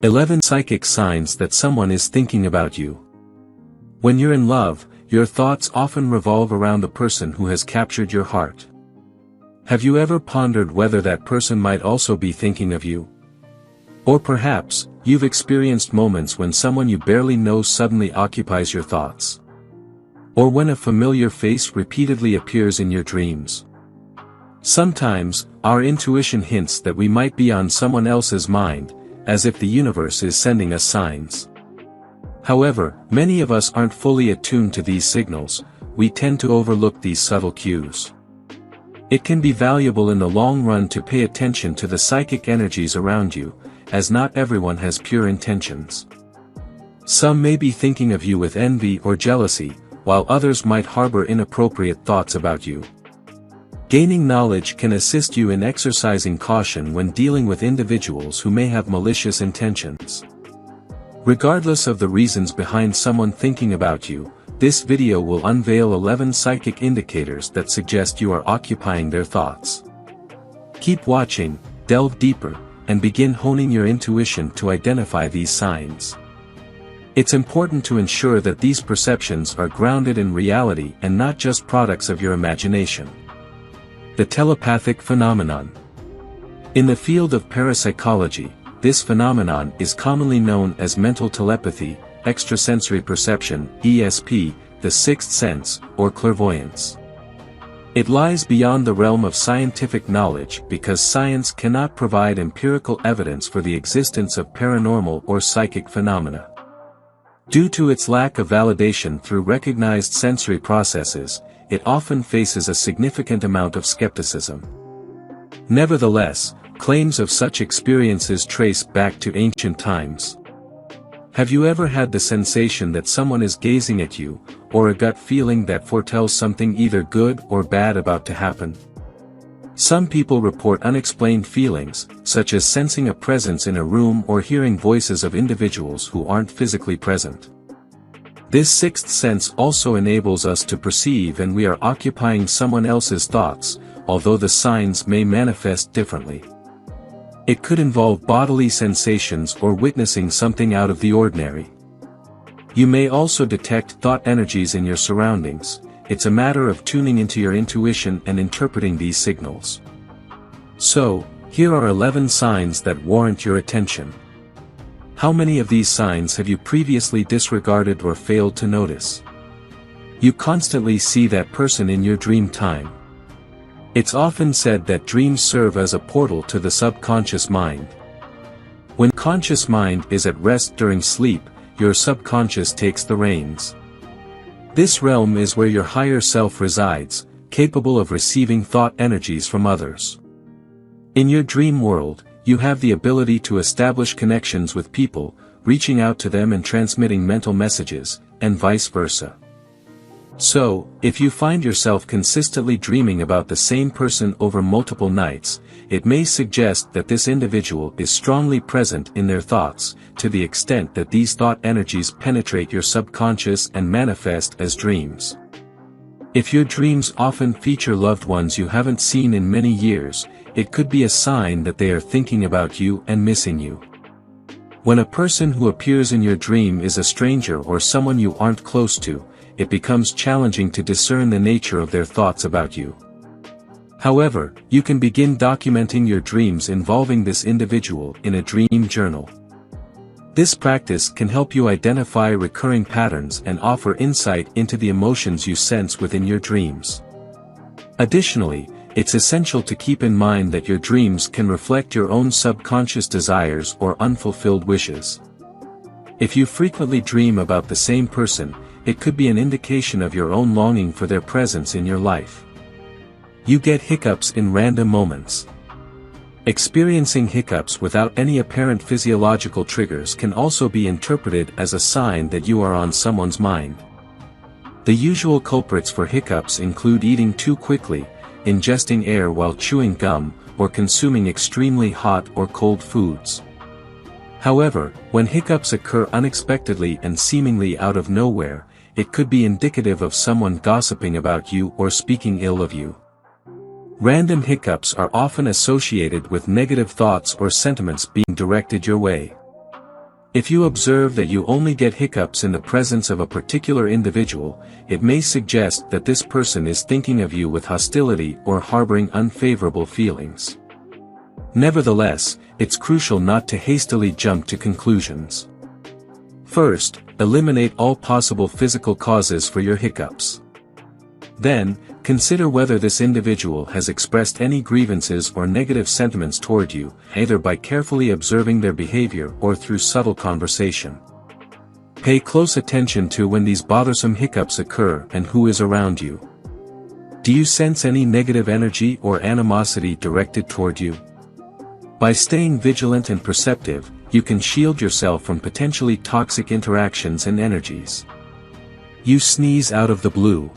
11 Psychic signs that someone is thinking about you. When you're in love, your thoughts often revolve around the person who has captured your heart. Have you ever pondered whether that person might also be thinking of you? Or perhaps, you've experienced moments when someone you barely know suddenly occupies your thoughts. Or when a familiar face repeatedly appears in your dreams. Sometimes, our intuition hints that we might be on someone else's mind, as if the universe is sending us signs. However, many of us aren't fully attuned to these signals. We tend to overlook these subtle cues. It can be valuable in the long run to pay attention to the psychic energies around you, as not everyone has pure intentions. Some may be thinking of you with envy or jealousy, while others might harbor inappropriate thoughts about you. Gaining knowledge can assist you in exercising caution when dealing with individuals who may have malicious intentions. Regardless of the reasons behind someone thinking about you, this video will unveil 11 psychic indicators that suggest you are occupying their thoughts. Keep watching, delve deeper, and begin honing your intuition to identify these signs. It's important to ensure that these perceptions are grounded in reality and not just products of your imagination. The telepathic phenomenon. In the field of parapsychology, this phenomenon is commonly known as mental telepathy, extrasensory perception, ESP, the sixth sense, or clairvoyance. It lies beyond the realm of scientific knowledge because science cannot provide empirical evidence for the existence of paranormal or psychic phenomena. Due to its lack of validation through recognized sensory processes, it often faces a significant amount of skepticism. Nevertheless, claims of such experiences trace back to ancient times. Have you ever had the sensation that someone is gazing at you, or a gut feeling that foretells something either good or bad about to happen? Some people report unexplained feelings, such as sensing a presence in a room or hearing voices of individuals who aren't physically present. This sixth sense also enables us to perceive and we are occupying someone else's thoughts, although the signs may manifest differently. It could involve bodily sensations or witnessing something out of the ordinary. You may also detect thought energies in your surroundings. It's a matter of tuning into your intuition and interpreting these signals. So, here are 11 signs that warrant your attention. How many of these signs have you previously disregarded or failed to notice? You constantly see that person in your dream time. It's often said that dreams serve as a portal to the subconscious mind. When conscious mind is at rest during sleep, your subconscious takes the reins. This realm is where your higher self resides, capable of receiving thought energies from others. In your dream world, you have the ability to establish connections with people, reaching out to them and transmitting mental messages, and vice versa. So, if you find yourself consistently dreaming about the same person over multiple nights, it may suggest that this individual is strongly present in their thoughts, to the extent that these thought energies penetrate your subconscious and manifest as dreams. If your dreams often feature loved ones you haven't seen in many years, it could be a sign that they are thinking about you and missing you. When a person who appears in your dream is a stranger or someone you aren't close to, it becomes challenging to discern the nature of their thoughts about you. However, you can begin documenting your dreams involving this individual in a dream journal. This practice can help you identify recurring patterns and offer insight into the emotions you sense within your dreams. Additionally, it's essential to keep in mind that your dreams can reflect your own subconscious desires or unfulfilled wishes. If you frequently dream about the same person, it could be an indication of your own longing for their presence in your life. You get hiccups in random moments. Experiencing hiccups without any apparent physiological triggers can also be interpreted as a sign that you are on someone's mind. The usual culprits for hiccups include eating too quickly, ingesting air while chewing gum, or consuming extremely hot or cold foods. However, when hiccups occur unexpectedly and seemingly out of nowhere, it could be indicative of someone gossiping about you or speaking ill of you. Random hiccups are often associated with negative thoughts or sentiments being directed your way. If you observe that you only get hiccups in the presence of a particular individual, it may suggest that this person is thinking of you with hostility or harboring unfavorable feelings. Nevertheless, it's crucial not to hastily jump to conclusions. First, eliminate all possible physical causes for your hiccups. Then, consider whether this individual has expressed any grievances or negative sentiments toward you, either by carefully observing their behavior or through subtle conversation. Pay close attention to when these bothersome hiccups occur and who is around you. Do you sense any negative energy or animosity directed toward you? By staying vigilant and perceptive, you can shield yourself from potentially toxic interactions and energies. You sneeze out of the blue.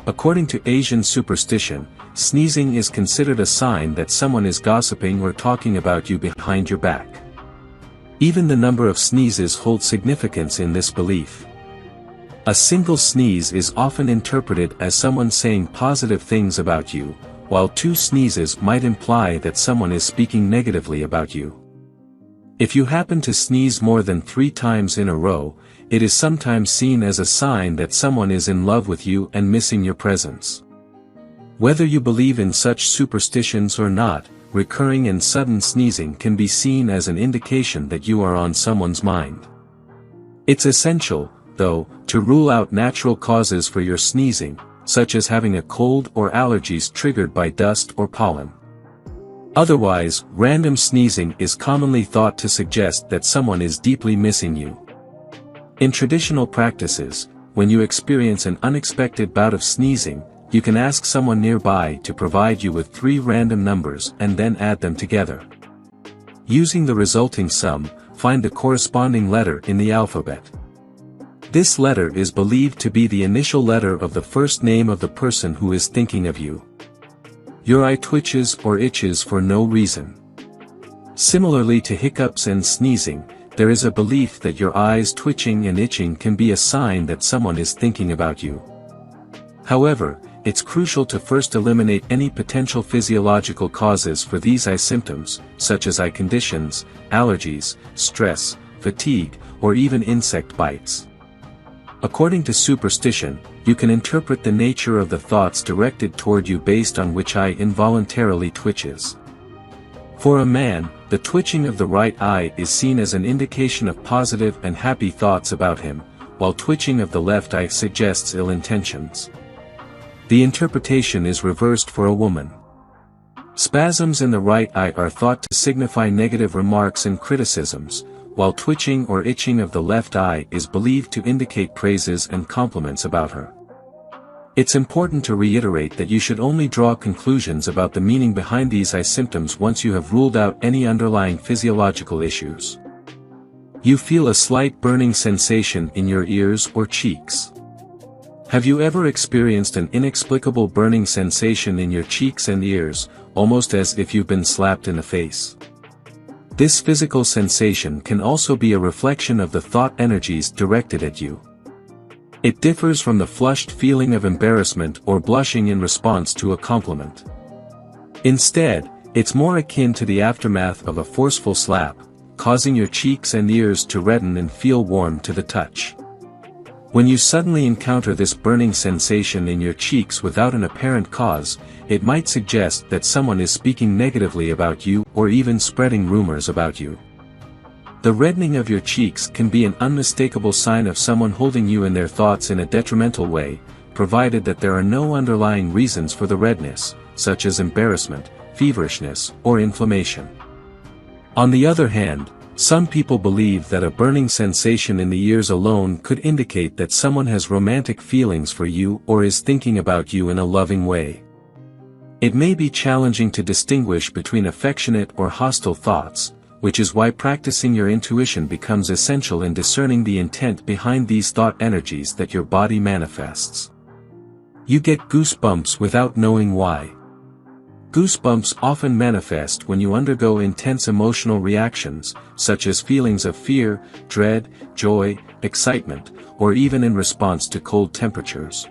According to Asian superstition, sneezing is considered a sign that someone is gossiping or talking about you behind your back. Even the number of sneezes holds significance in this belief. A single sneeze is often interpreted as someone saying positive things about you, while 2 sneezes might imply that someone is speaking negatively about you. If you happen to sneeze more than 3 times in a row, it is sometimes seen as a sign that someone is in love with you and missing your presence. Whether you believe in such superstitions or not, recurring and sudden sneezing can be seen as an indication that you are on someone's mind. It's essential, though, to rule out natural causes for your sneezing, such as having a cold or allergies triggered by dust or pollen. Otherwise, random sneezing is commonly thought to suggest that someone is deeply missing you. In traditional practices, when you experience an unexpected bout of sneezing, you can ask someone nearby to provide you with 3 random numbers and then add them together. Using the resulting sum, find the corresponding letter in the alphabet. This letter is believed to be the initial letter of the first name of the person who is thinking of you. Your eye twitches or itches for no reason. Similarly to hiccups and sneezing, there is a belief that your eyes twitching and itching can be a sign that someone is thinking about you. However, it's crucial to first eliminate any potential physiological causes for these eye symptoms, such as eye conditions, allergies, stress, fatigue, or even insect bites. According to superstition, you can interpret the nature of the thoughts directed toward you based on which eye involuntarily twitches. For a man, the twitching of the right eye is seen as an indication of positive and happy thoughts about him, while twitching of the left eye suggests ill intentions. The interpretation is reversed for a woman. Spasms in the right eye are thought to signify negative remarks and criticisms, while twitching or itching of the left eye is believed to indicate praises and compliments about her. It's important to reiterate that you should only draw conclusions about the meaning behind these eye symptoms once you have ruled out any underlying physiological issues. You feel a slight burning sensation in your ears or cheeks. Have you ever experienced an inexplicable burning sensation in your cheeks and ears, almost as if you've been slapped in the face? This physical sensation can also be a reflection of the thought energies directed at you. It differs from the flushed feeling of embarrassment or blushing in response to a compliment. Instead, it's more akin to the aftermath of a forceful slap, causing your cheeks and ears to redden and feel warm to the touch. When you suddenly encounter this burning sensation in your cheeks without an apparent cause, it might suggest that someone is speaking negatively about you or even spreading rumors about you. The reddening of your cheeks can be an unmistakable sign of someone holding you in their thoughts in a detrimental way, provided that there are no underlying reasons for the redness, such as embarrassment, feverishness, or inflammation. On the other hand, some people believe that a burning sensation in the ears alone could indicate that someone has romantic feelings for you or is thinking about you in a loving way. It may be challenging to distinguish between affectionate or hostile thoughts, which is why practicing your intuition becomes essential in discerning the intent behind these thought energies that your body manifests. You get goosebumps without knowing why. Goosebumps often manifest when you undergo intense emotional reactions, such as feelings of fear, dread, joy, excitement, or even in response to cold temperatures.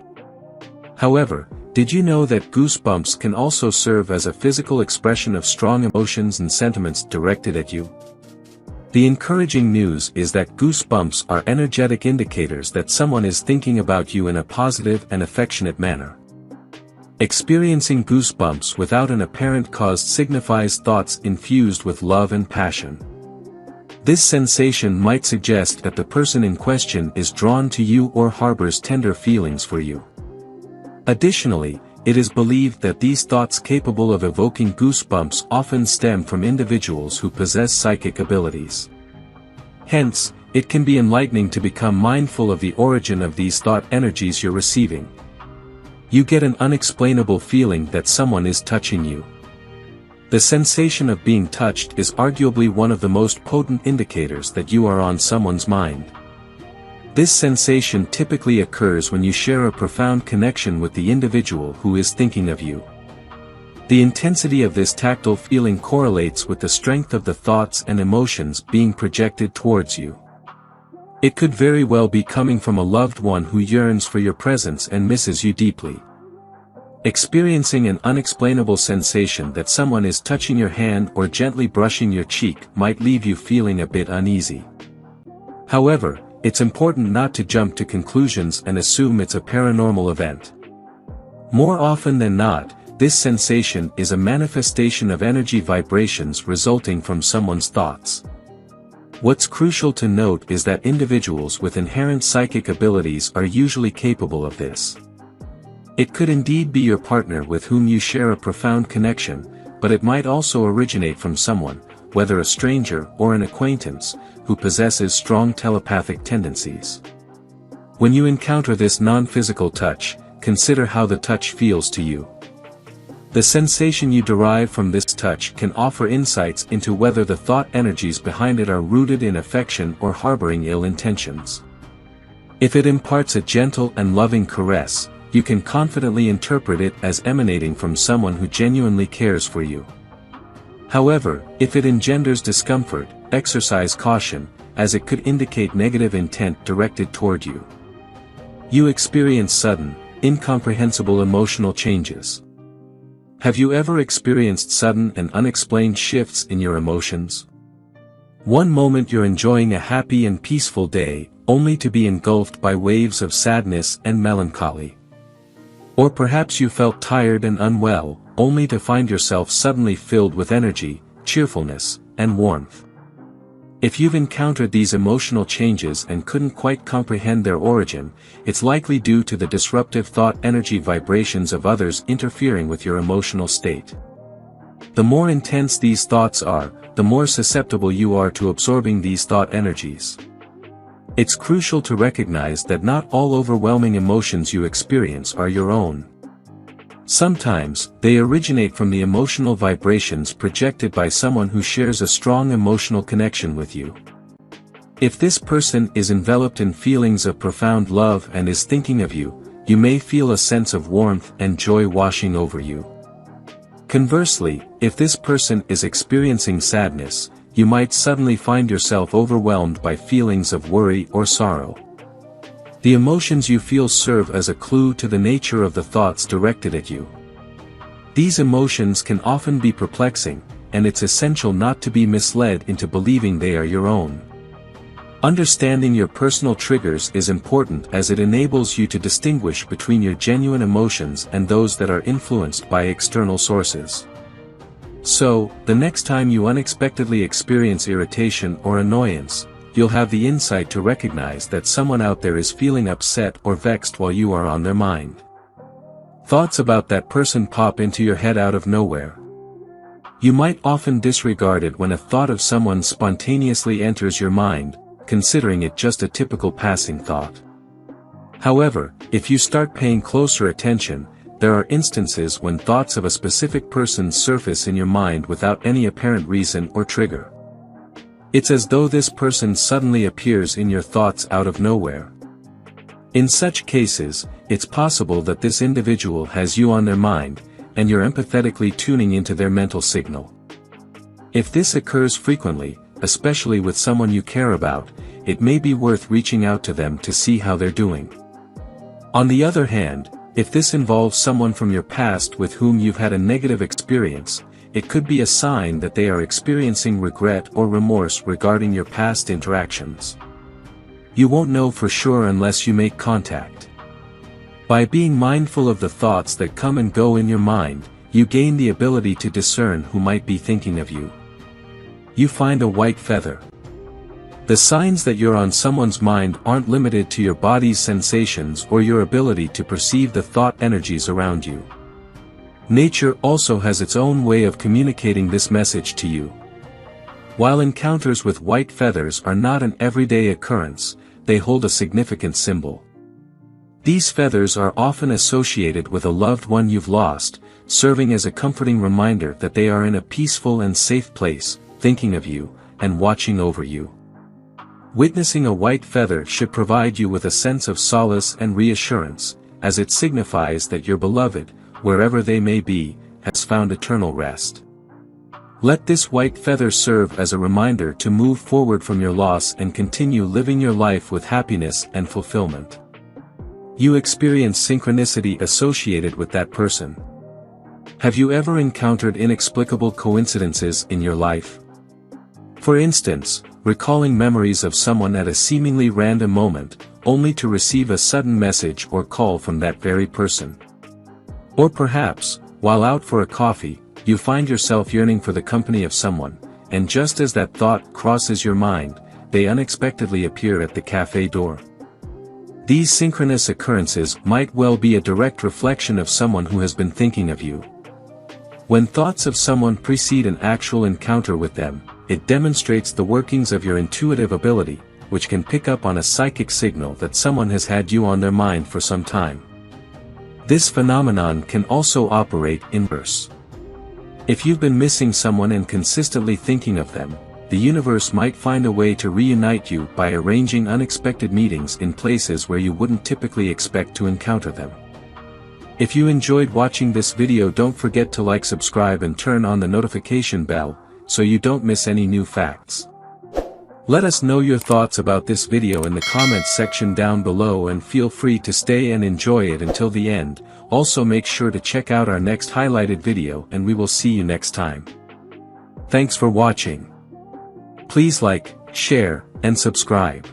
However, did you know that goosebumps can also serve as a physical expression of strong emotions and sentiments directed at you? The encouraging news is that goosebumps are energetic indicators that someone is thinking about you in a positive and affectionate manner. Experiencing goosebumps without an apparent cause signifies thoughts infused with love and passion. This sensation might suggest that the person in question is drawn to you or harbors tender feelings for you. Additionally, it is believed that these thoughts capable of evoking goosebumps often stem from individuals who possess psychic abilities. Hence, it can be enlightening to become mindful of the origin of these thought energies you're receiving. You get an unexplainable feeling that someone is touching you. The sensation of being touched is arguably one of the most potent indicators that you are on someone's mind. This sensation typically occurs when you share a profound connection with the individual who is thinking of you. The intensity of this tactile feeling correlates with the strength of the thoughts and emotions being projected towards you. It could very well be coming from a loved one who yearns for your presence and misses you deeply. Experiencing an unexplainable sensation that someone is touching your hand or gently brushing your cheek might leave you feeling a bit uneasy. However, it's important not to jump to conclusions and assume it's a paranormal event. More often than not, this sensation is a manifestation of energy vibrations resulting from someone's thoughts. What's crucial to note is that individuals with inherent psychic abilities are usually capable of this. It could indeed be your partner with whom you share a profound connection, but it might also originate from someone, whether a stranger or an acquaintance, who possesses strong telepathic tendencies. When you encounter this non-physical touch, consider how the touch feels to you. The sensation you derive from this touch can offer insights into whether the thought energies behind it are rooted in affection or harboring ill intentions. If it imparts a gentle and loving caress, you can confidently interpret it as emanating from someone who genuinely cares for you. However, if it engenders discomfort, exercise caution, as it could indicate negative intent directed toward you. You experience sudden, incomprehensible emotional changes. Have you ever experienced sudden and unexplained shifts in your emotions? One moment you're enjoying a happy and peaceful day, only to be engulfed by waves of sadness and melancholy. Or perhaps you felt tired and unwell, only to find yourself suddenly filled with energy, cheerfulness, and warmth. If you've encountered these emotional changes and couldn't quite comprehend their origin, it's likely due to the disruptive thought energy vibrations of others interfering with your emotional state. The more intense these thoughts are, the more susceptible you are to absorbing these thought energies. It's crucial to recognize that not all overwhelming emotions you experience are your own. Sometimes, they originate from the emotional vibrations projected by someone who shares a strong emotional connection with you. If this person is enveloped in feelings of profound love and is thinking of you, you may feel a sense of warmth and joy washing over you. Conversely, if this person is experiencing sadness, you might suddenly find yourself overwhelmed by feelings of worry or sorrow. The emotions you feel serve as a clue to the nature of the thoughts directed at you. These emotions can often be perplexing, and it's essential not to be misled into believing they are your own. Understanding your personal triggers is important as it enables you to distinguish between your genuine emotions and those that are influenced by external sources. So, the next time you unexpectedly experience irritation or annoyance, you'll have the insight to recognize that someone out there is feeling upset or vexed while you are on their mind. Thoughts about that person pop into your head out of nowhere. You might often disregard it when a thought of someone spontaneously enters your mind, considering it just a typical passing thought. However, if you start paying closer attention, there are instances when thoughts of a specific person surface in your mind without any apparent reason or trigger. It's as though this person suddenly appears in your thoughts out of nowhere. In such cases, it's possible that this individual has you on their mind, and you're empathetically tuning into their mental signal. If this occurs frequently, especially with someone you care about, it may be worth reaching out to them to see how they're doing. On the other hand, if this involves someone from your past with whom you've had a negative experience, it could be a sign that they are experiencing regret or remorse regarding your past interactions. You won't know for sure unless you make contact. By being mindful of the thoughts that come and go in your mind, you gain the ability to discern who might be thinking of you. You find a white feather. The signs that you're on someone's mind aren't limited to your body's sensations or your ability to perceive the thought energies around you. Nature also has its own way of communicating this message to you. While encounters with white feathers are not an everyday occurrence, they hold a significant symbol. These feathers are often associated with a loved one you've lost, serving as a comforting reminder that they are in a peaceful and safe place, thinking of you, and watching over you. Witnessing a white feather should provide you with a sense of solace and reassurance, as it signifies that your beloved, wherever they may be, has found eternal rest. Let this white feather serve as a reminder to move forward from your loss and continue living your life with happiness and fulfillment. You experience synchronicity associated with that person. Have you ever encountered inexplicable coincidences in your life? For instance, recalling memories of someone at a seemingly random moment, only to receive a sudden message or call from that very person. Or perhaps, while out for a coffee, you find yourself yearning for the company of someone, and just as that thought crosses your mind, they unexpectedly appear at the cafe door. These synchronous occurrences might well be a direct reflection of someone who has been thinking of you. When thoughts of someone precede an actual encounter with them, it demonstrates the workings of your intuitive ability, which can pick up on a psychic signal that someone has had you on their mind for some time. This phenomenon can also operate in reverse. If you've been missing someone and consistently thinking of them, the universe might find a way to reunite you by arranging unexpected meetings in places where you wouldn't typically expect to encounter them. If you enjoyed watching this video, don't forget to like, subscribe and turn on the notification bell, so you don't miss any new facts. Let us know your thoughts about this video in the comments section down below, and feel free to stay and enjoy it until the end. Also make sure to check out our next highlighted video, and we will see you next time. Thanks for watching. Please like, share, and subscribe.